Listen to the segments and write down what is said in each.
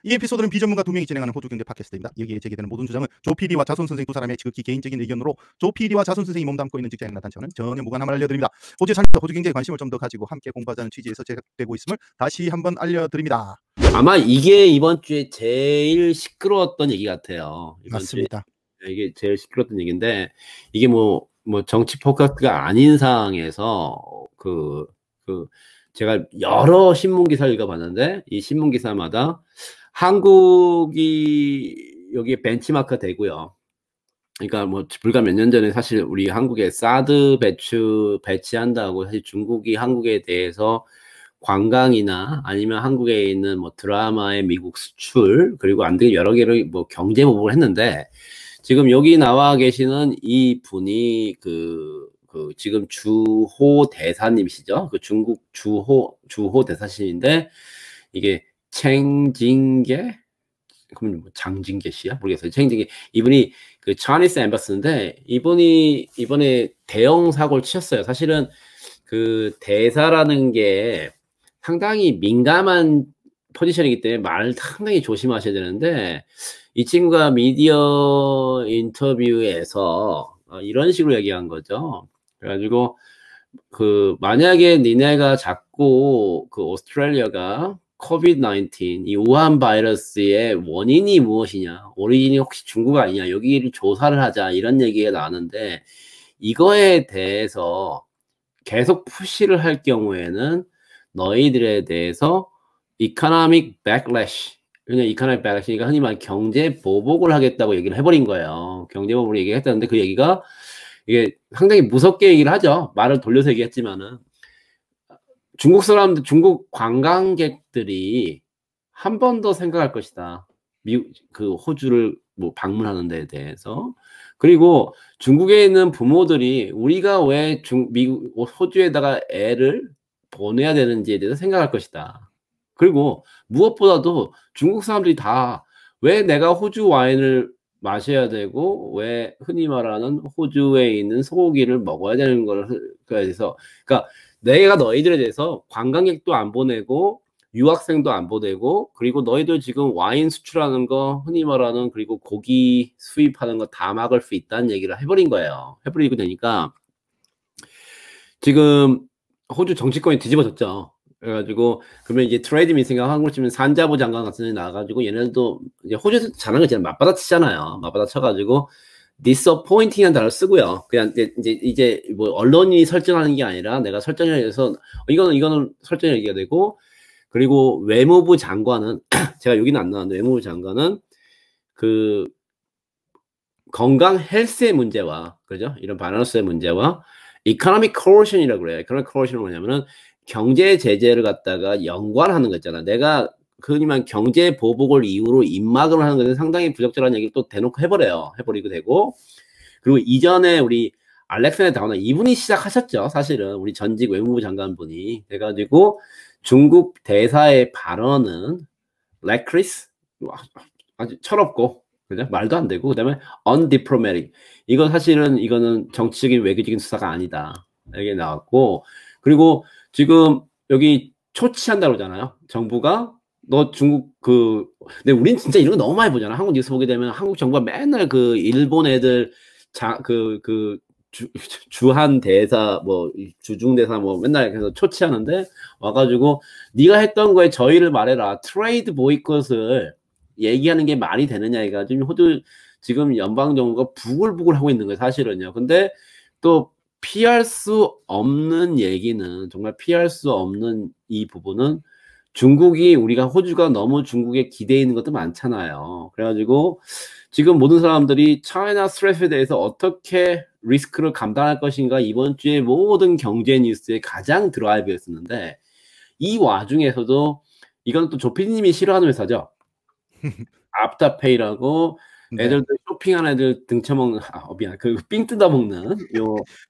이 에피소드는 비전문가 2명이 진행하는 호주 경제 팟캐스트입니다. 여기에 제기되는 모든 주장은 조 PD와 자손 선생 두 사람의 지극히 개인적인 의견으로 조 PD와 자손 선생이 몸담고 있는 직장이나 단체와는 전혀 무관함을 알려드립니다. 호주에 살면서 호주 경제에 관심을 좀 더 가지고 함께 공부하자는 취지에서 제작되고 있음을 다시 한번 알려드립니다. 아마 이게 이번 주에 제일 시끄러웠던 얘기 같아요. 이번 맞습니다. 주에 이게 제일 시끄러웠던 얘기인데, 이게 뭐 정치 팟캐스트가 아닌 상황에서 제가 여러 신문 기사를 읽어봤는데, 이 신문 기사마다 한국이 여기에 벤치마크가 되고요. 그러니까 뭐 불과 몇 년 전에 사실 우리 한국에 사드 배치한다고 사실 중국이 한국에 대해서 관광이나 아니면 한국에 있는 뭐 드라마의 미국 수출, 그리고 안 되게 여러 개를 뭐 경제 보복을 했는데, 지금 여기 나와 계시는 이 분이 지금 주호 대사님이시죠? 그 중국 주호 대사신인데, 이게 챙징계? 그럼 뭐 장징계 씨야? 모르겠어요. 챙징계. 이분이 그 Chinese Ambassador인데, 이분이 이번에 대형 사고를 치셨어요. 사실은 그 대사라는 게 상당히 민감한 포지션이기 때문에 말을 상당히 조심하셔야 되는데, 이 친구가 미디어 인터뷰에서 이런 식으로 얘기한 거죠. 그래가지고 만약에 니네가 자꾸 오스트레일리아가 코비드-19 이 우한 바이러스의 원인이 무엇이냐, 오리진이 혹시 중국 아니냐, 여기를 조사를 하자, 이런 얘기가 나왔는데, 이거에 대해서 계속 푸시를 할 경우에는 너희들에 대해서 이코노믹 백래시, 그냥 이코노믹 백래시니까 흔히 말하는 경제 보복을 하겠다고 얘기를 해버린 거예요. 경제 보복을 얘기했다는데, 그 얘기가 이게 상당히 무섭게 얘기를 하죠. 말을 돌려서 얘기했지만은, 중국 사람들, 중국 관광객들이 한 번 더 생각할 것이다. 호주를 뭐 방문하는 데에 대해서. 그리고 중국에 있는 부모들이 우리가 왜 호주에다가 애를 보내야 되는지에 대해서 생각할 것이다. 그리고 무엇보다도 중국 사람들이 다 왜 내가 호주 와인을 마셔야 되고 왜 흔히 말하는 호주에 있는 소고기를 먹어야 되는 걸 그래서, 그러니까 내가 너희들에 대해서 관광객도 안 보내고 유학생도 안 보내고, 그리고 너희들 지금 와인 수출하는 거 흔히 말하는, 그리고 고기 수입하는 거 다 막을 수 있다는 얘기를 해버린 거예요. 해버리고 되니까 지금 호주 정치권이 뒤집어졌죠. 그래가지고 그러면 이제 트레이드 미팅가 한국으로 치면 산자부 장관 같은 데 나와가지고, 얘네들도 이제 호주에서 잘하는 거 있잖아요. 맞받아 치잖아요. 맞받아 쳐가지고 disappointing한 단어를 쓰고요. 그냥 이제 뭐 언론이 설정하는 게 아니라 내가 설정해서 이거는 설정이 얘기가 되고, 그리고 외무부 장관은 제가 여기는 안 나왔는데, 외무부 장관은 그 건강 헬스의 문제와, 그죠? 이런 바이러스의 문제와 economic coercion이라고 그래요. economic coercion은 뭐냐면은 경제 제재를 갖다가 연관하는 거 있잖아. 내가 흔히 말 경제 보복을 이유로 입막을 하는 것은 상당히 부적절한 얘기를 또 대놓고 해버리고 되고, 그리고 이전에 우리 알렉산더 다우너 이분이 시작하셨죠. 사실은 우리 전직 외무부 장관분이 돼가지고 중국 대사의 발언은 레크리스 아주 철없고, 그죠? 말도 안 되고, 그다음에 undiplomatic, 이거 사실은 이거는 정치적인 외교적인 수사가 아니다, 이게 나왔고, 그리고 지금 여기 초치한다고 그러잖아요. 정부가 너 중국 근데 우린 진짜 이런 거 너무 많이 보잖아. 한국 뉴스 보게 되면 한국 정부가 맨날 일본 애들 주한 대사 뭐 주중 대사 뭐 맨날 그래서 초치하는데 와가지고 네가 했던 거에 저희를 말해라, 트레이드 보이콧을 얘기하는 게 말이 되느냐, 이가 지금 호주 지금 연방 정부가 부글부글 하고 있는 거예요, 사실은요. 근데 또 피할 수 없는 얘기는, 정말 피할 수 없는 이 부분은, 우리가 호주가 너무 중국에 기대해 있는 것도 많잖아요. 그래가지고 지금 모든 사람들이 차이나 스트레스에 대해서 어떻게 리스크를 감당할 것인가, 이번 주에 모든 경제 뉴스에 가장 드라이브였었는데, 이 와중에서도 이건 또 조피디님이 싫어하는 회사죠. 앞타페이라고, 네. 애들도 쇼핑하는 애들 등쳐먹는, 미안, 삥 뜯어먹는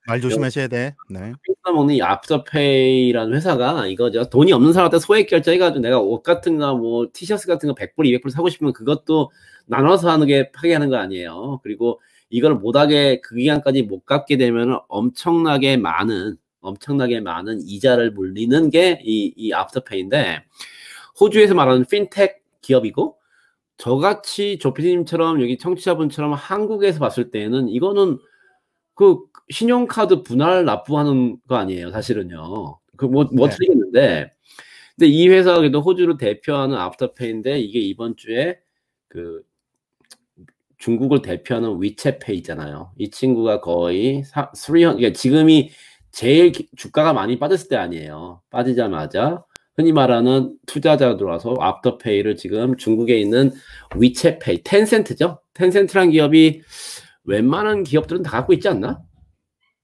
말 조심하셔야 돼. 네. 삥 뜯어먹는 이 앞타페이라는 회사가 이거죠. 돈이 없는 사람한테 소액 결제해가지고 내가 옷 같은 거, 뭐 티셔츠 같은 거 100불, 200불 사고 싶으면 그것도 나눠서 하게 하는 거 아니에요. 그리고 이걸 못하게 그 기간까지 못 갚게 되면 엄청나게 많은 이자를 물리는 게 이 앞터페이인데, 호주에서 말하는 핀텍 기업이고, 저같이 조피디님처럼 여기 청취자분처럼 한국에서 봤을 때는 이거는 그 신용카드 분할 납부하는 거 아니에요, 사실은요. 그 뭐 네. 틀리겠는데. 근데 이 회사가 그래도 호주를 대표하는 애프터페이인데 이게 이번 주에 그 중국을 대표하는 위챗페이잖아요. 이 친구가 거의 300, 그러니까 지금이 제일 주가가 많이 빠졌을 때 아니에요. 빠지자마자 흔히 말하는 투자자 들어와서 애프터페이를 지금 중국에 있는 위챗페이, 텐센트죠. 텐센트란 기업이 웬만한 기업들은 다 갖고 있지 않나?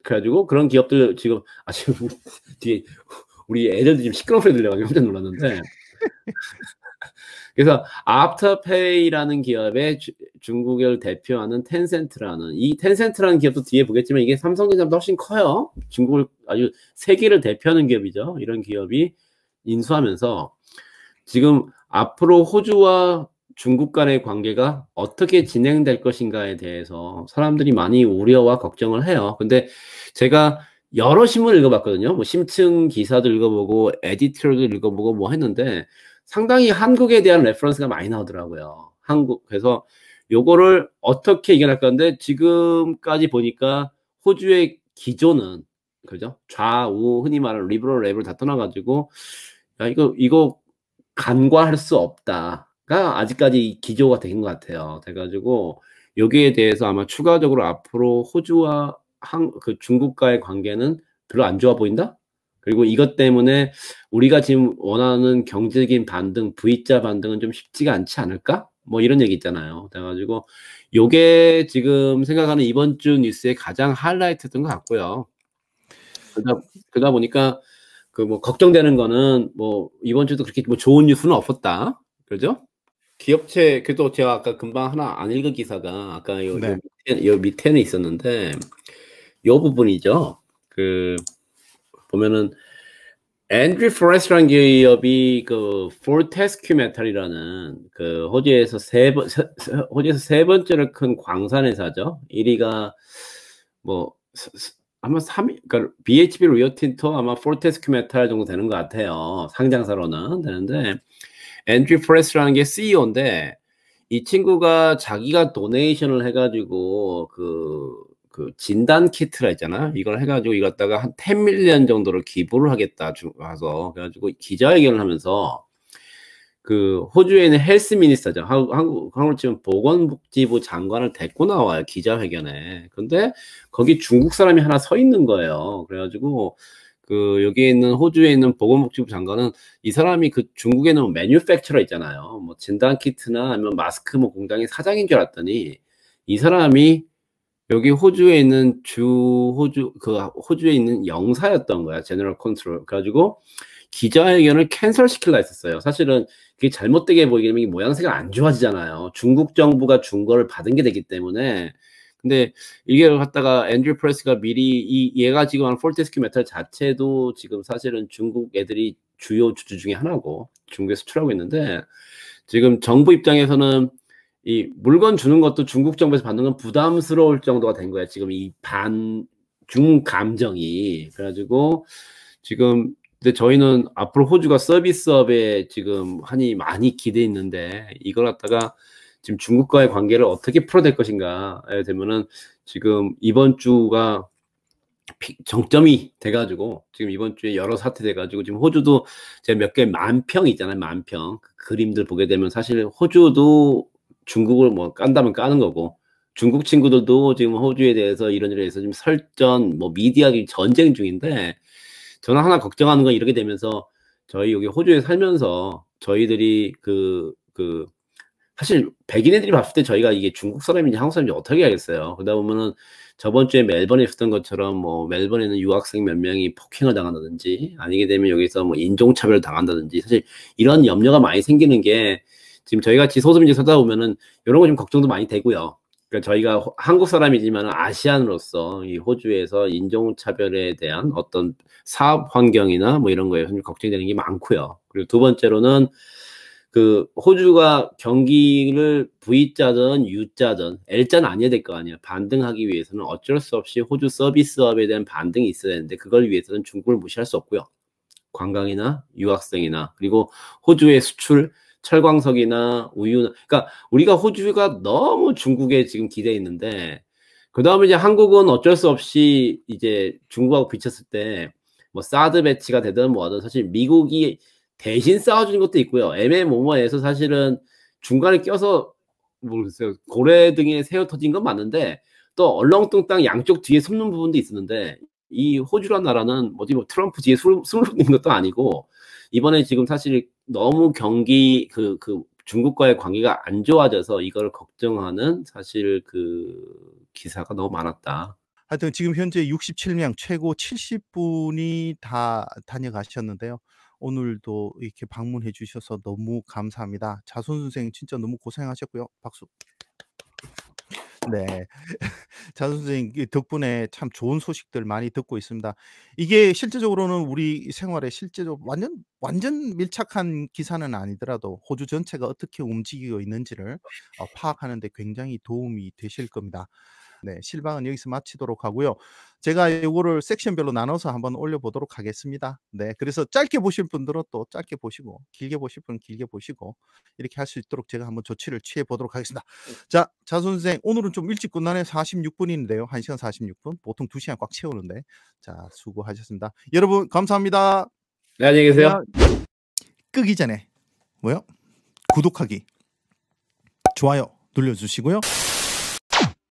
그래가지고 그런 기업들 지금 지금 뒤에 우리 애들도 지금 시끄러운 소리 들려가지고 깜짝 놀랐는데 그래서 애프터페이라는 기업의 중국을 대표하는 텐센트라는 이 텐센트라는 기업도 뒤에 보겠지만 이게 삼성전자보다 훨씬 커요. 중국을 아주 세계를 대표하는 기업이죠. 이런 기업이 인수하면서 지금 앞으로 호주와 중국 간의 관계가 어떻게 진행될 것인가에 대해서 사람들이 많이 우려와 걱정을 해요. 근데 제가 여러 신문을 읽어봤거든요. 뭐 심층 기사도 읽어보고 에디토리얼도 읽어보고 뭐 했는데 상당히 한국에 대한 레퍼런스가 많이 나오더라고요. 그래서 요거를 어떻게 이겨낼 건데 지금까지 보니까 호주의 기조는 그죠? 좌우 흔히 말하는 리버럴 랩을 다 떠나가지고 야 이거 간과할 수 없다가 아직까지 기조가 된 것 같아요. 돼가지고 여기에 대해서 아마 추가적으로 앞으로 호주와 그 중국과의 관계는 별로 안 좋아 보인다? 그리고 이것 때문에 우리가 지금 원하는 경제적인 반등, V자 반등은 좀 쉽지가 않지 않을까? 뭐 이런 얘기 있잖아요. 그래가지고 요게 지금 생각하는 이번 주 뉴스의 가장 하이라이트였던 것 같고요. 그러다 보니까 그 뭐 걱정되는 거는 뭐 이번 주도 그렇게 뭐 좋은 뉴스는 없었다. 그죠? 기업체 그래도 제가 아까 금방 하나 안 읽은 기사가 아까 요 밑에는 있었는데 요 부분이죠. 그 보면은 앤드류 포레스트라는 기업이 그 포르테스큐 메탈이라는 그 호주에서 세 번째로 큰 광산 회사죠. 1위가 뭐 아마 3위, 그러니까 BHP 리오틴토 아마 포르테스큐 메탈 정도 되는 것 같아요. 상장사로는 되는데 앤드류 포레스트라는 게 CEO인데 이 친구가 자기가 도네이션을 해가지고 그 진단 키트라 있잖아. 이걸 해가지고 이걸 갖다가 한 10 밀리언 정도를 기부를 하겠다 와서 그래가지고 기자회견을 하면서 그 호주에 있는 헬스 미니스터죠. 한국으로 치면 보건복지부 장관을 데리고 나와요. 기자회견에. 근데 거기 중국 사람이 하나 서 있는 거예요. 그래가지고 그 여기에 있는 호주에 있는 보건복지부 장관은 이 사람이 그 중국에는 매뉴팩처러 있잖아요. 뭐 진단 키트나 아니면 마스크 뭐 공장의 사장인 줄 알았더니 이 사람이 여기 호주에 있는 호주에 있는 영사였던 거야. 제너럴 컨트롤. 그래가지고 기자회견을 캔슬 시키려 했었어요. 사실은 그게 잘못되게 보이면 모양새가 안 좋아지잖아요. 중국 정부가 준 거를 받은 게 되기 때문에. 근데 이게 갖다가 앤드류 프레스가 미리 얘가 지금 하는 포르테스큐 메탈 자체도 지금 사실은 중국 애들이 주요 주주 중에 하나고 중국에 수출하고 있는데 지금 정부 입장에서는 이 물건 주는 것도 중국 정부에서 받는 건 부담스러울 정도가 된 거야. 지금 이 반중 감정이. 그래가지고 지금 근데 저희는 앞으로 호주가 서비스업에 지금 많이 기대 있는데 이걸 갖다가 지금 중국과의 관계를 어떻게 풀어낼 것인가에 되면은 지금 이번 주가 정점이 돼가지고 지금 이번 주에 여러 사태 돼가지고 지금 호주도 제가 몇 개 만평 있잖아요. 만평 그 그림들 보게 되면 사실 호주도 중국을 뭐 깐다면 까는 거고 중국 친구들도 지금 호주에 대해서 이런 일에 대해서 지금 설전 뭐 미디어 전쟁 중인데 저는 하나 걱정하는 건 이렇게 되면서 저희 여기 호주에 살면서 저희들이 사실 백인 애들이 봤을 때 저희가 이게 중국 사람인지 한국 사람인지 어떻게 알겠어요. 그러다 보면은 저번 주에 멜번에 있었던 것처럼 뭐 멜번에는 유학생 몇 명이 폭행을 당한다든지 아니게 되면 여기서 뭐 인종차별 당한다든지 사실 이런 염려가 많이 생기는 게 지금 저희 같이 소수민족 살다 보면은 이런 거 좀 걱정도 많이 되고요. 그러니까 저희가 한국 사람이지만 아시안으로서 이 호주에서 인종차별에 대한 어떤 사업 환경이나 뭐 이런 거에 좀 걱정되는 게 많고요. 그리고 두 번째로는 그 호주가 경기를 V자든 U자든 L자는 아니어야 될 거 아니에요. 반등하기 위해서는 어쩔 수 없이 호주 서비스업에 대한 반등이 있어야 되는데 그걸 위해서는 중국을 무시할 수 없고요. 관광이나 유학생이나 그리고 호주의 수출 철광석이나 우유, 그러니까 우리가 호주가 너무 중국에 지금 기대 있는데, 그 다음에 이제 한국은 어쩔 수 없이 이제 중국하고 비쳤을 때, 뭐 사드 배치가 되든 뭐하든 사실 미국이 대신 싸워주는 것도 있고요. 애매모호해서 사실은 중간에 껴서 모르겠어요. 고래 등에 새어 터진 건 맞는데 또 얼렁뚱땅 양쪽 뒤에 숨는 부분도 있었는데 이 호주란 나라는 어디 뭐 트럼프 뒤에 숨는 것도 아니고 이번에 지금 사실 너무 경기 그 중국과의 관계가 안 좋아져서 이걸 걱정하는 사실 그 기사가 너무 많았다. 하여튼 지금 현재 67명 최고 70분이 다 다녀가셨는데요. 오늘도 이렇게 방문해 주셔서 너무 감사합니다. 자손 선생님 진짜 너무 고생하셨고요. 박수. 네. 자손 선생님 덕분에 참 좋은 소식들 많이 듣고 있습니다. 이게 실제적으로는 우리 생활에 실제적으로 완전 밀착한 기사는 아니더라도 호주 전체가 어떻게 움직이고 있는지를 파악하는 데 굉장히 도움이 되실 겁니다. 네. 실방은 여기서 마치도록 하고요. 제가 요거를 섹션별로 나눠서 한번 올려보도록 하겠습니다. 네. 그래서 짧게 보실 분들은 또 짧게 보시고 길게 보실 분은 길게 보시고 이렇게 할 수 있도록 제가 한번 조치를 취해 보도록 하겠습니다. 자, 자손 선생 오늘은 좀 일찍 끝나네. 46분인데요. 1시간 46분. 보통 2시간 꽉 채우는데. 자, 수고하셨습니다. 여러분 감사합니다. 네, 안녕히 계세요. 안녕. 끄기 전에 뭐요? 구독하기, 좋아요 눌러주시고요.